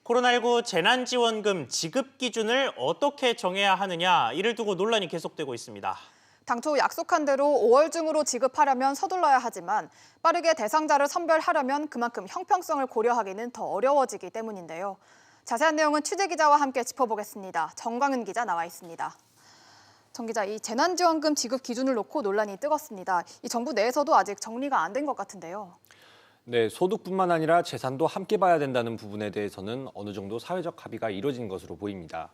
코로나19 재난지원금 지급 기준을 어떻게 정해야 하느냐, 이를 두고 논란이 계속되고 있습니다. 당초 약속한 대로 5월 중으로 지급하려면 서둘러야 하지만 빠르게 대상자를 선별하려면 그만큼 형평성을 고려하기는 더 어려워지기 때문인데요. 자세한 내용은 취재기자와 함께 짚어보겠습니다. 정광은 기자 나와 있습니다. 정 기자, 이 재난지원금 지급 기준을 놓고 논란이 뜨겁습니다. 이 정부 내에서도 아직 정리가 안 된 것 같은데요. 네, 소득뿐만 아니라 재산도 함께 봐야 된다는 부분에 대해서는 어느 정도 사회적 합의가 이뤄진 것으로 보입니다.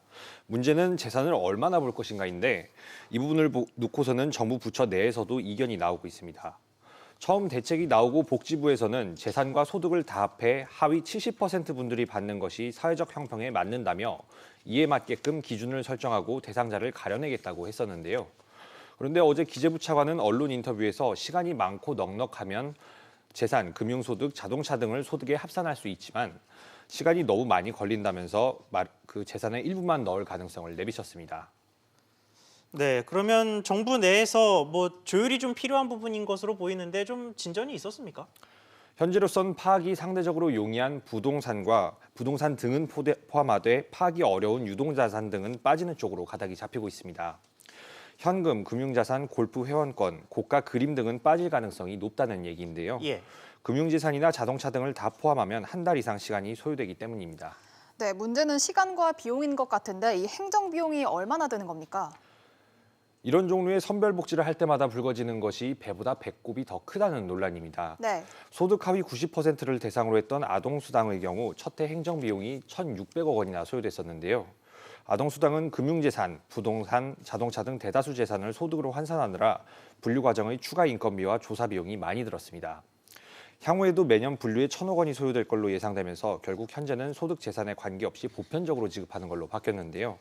문제는 재산을 얼마나 볼 것인가인데 이 부분을 놓고서는 정부 부처 내에서도 이견이 나오고 있습니다. 처음 대책이 나오고 복지부에서는 재산과 소득을 다 합해 하위 70% 분들이 받는 것이 사회적 형평에 맞는다며 이에 맞게끔 기준을 설정하고 대상자를 가려내겠다고 했었는데요. 그런데 어제 기재부 차관은 언론 인터뷰에서 시간이 많고 넉넉하면 재산, 금융소득, 자동차 등을 소득에 합산할 수 있지만 시간이 너무 많이 걸린다면서 그 재산의 일부만 넣을 가능성을 내비쳤습니다. 네, 그러면 정부 내에서 조율이 좀 필요한 부분인 것으로 보이는데 좀 진전이 있었습니까? 현재로선 파악이 상대적으로 용이한 부동산 등은 포함하되 파악이 어려운 유동자산 등은 빠지는 쪽으로 가닥이 잡히고 있습니다. 현금, 금융자산, 골프 회원권, 고가 그림 등은 빠질 가능성이 높다는 얘기인데요. 예. 금융資産이나 자동차 등을 다 포함하면 한 달 이상 시간이 소요되기 때문입니다. 네, 문제는 시간과 비용인 것 같은데 이 행정 비용이 얼마나 드는 겁니까? 이런 종류의 선별복지를 할 때마다 불거지는 것이 배보다 배꼽이 더 크다는 논란입니다. 네. 소득 하위 90%를 대상으로 했던 아동수당의 경우 첫 해 행정비용이 1,600억 원이나 소요됐었는데요. 아동수당은 금융재산, 부동산, 자동차 등 대다수 재산을 소득으로 환산하느라 분류 과정의 추가 인건비와 조사 비용이 많이 들었습니다. 향후에도 매년 분류에 1,000억 원이 소요될 걸로 예상되면서 결국 현재는 소득 재산에 관계없이 보편적으로 지급하는 걸로 바뀌었는데요.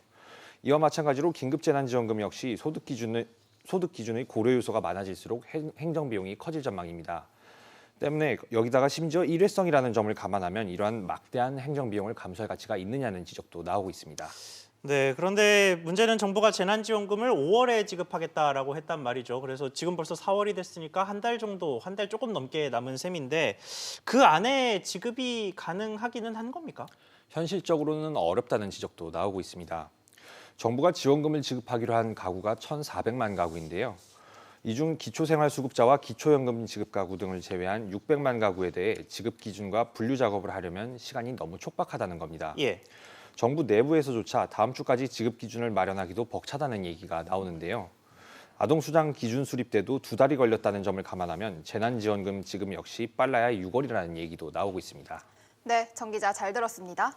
이와 마찬가지로 긴급재난지원금 역시 소득 기준의 고려 요소가 많아질수록 행정비용이 커질 전망입니다. 때문에 여기다가 심지어 일회성이라는 점을 감안하면 이러한 막대한 행정비용을 감수할 가치가 있느냐는 지적도 나오고 있습니다. 네, 그런데 문제는 정부가 재난지원금을 5월에 지급하겠다라고 했단 말이죠. 그래서 지금 벌써 4월이 됐으니까 한 달 정도, 한 달 조금 넘게 남은 셈인데 그 안에 지급이 가능하기는 한 겁니까? 현실적으로는 어렵다는 지적도 나오고 있습니다. 정부가 지원금을 지급하기로 한 가구가 1,400만 가구인데요. 이 중 기초생활수급자와 기초연금 지급 가구 등을 제외한 600만 가구에 대해 지급 기준과 분류 작업을 하려면 시간이 너무 촉박하다는 겁니다. 예. 정부 내부에서조차 다음 주까지 지급 기준을 마련하기도 벅차다는 얘기가 나오는데요. 아동수당 기준 수립 때도 2달이 걸렸다는 점을 감안하면 재난지원금 지급 역시 빨라야 6월이라는 얘기도 나오고 있습니다. 네, 정 기자 잘 들었습니다.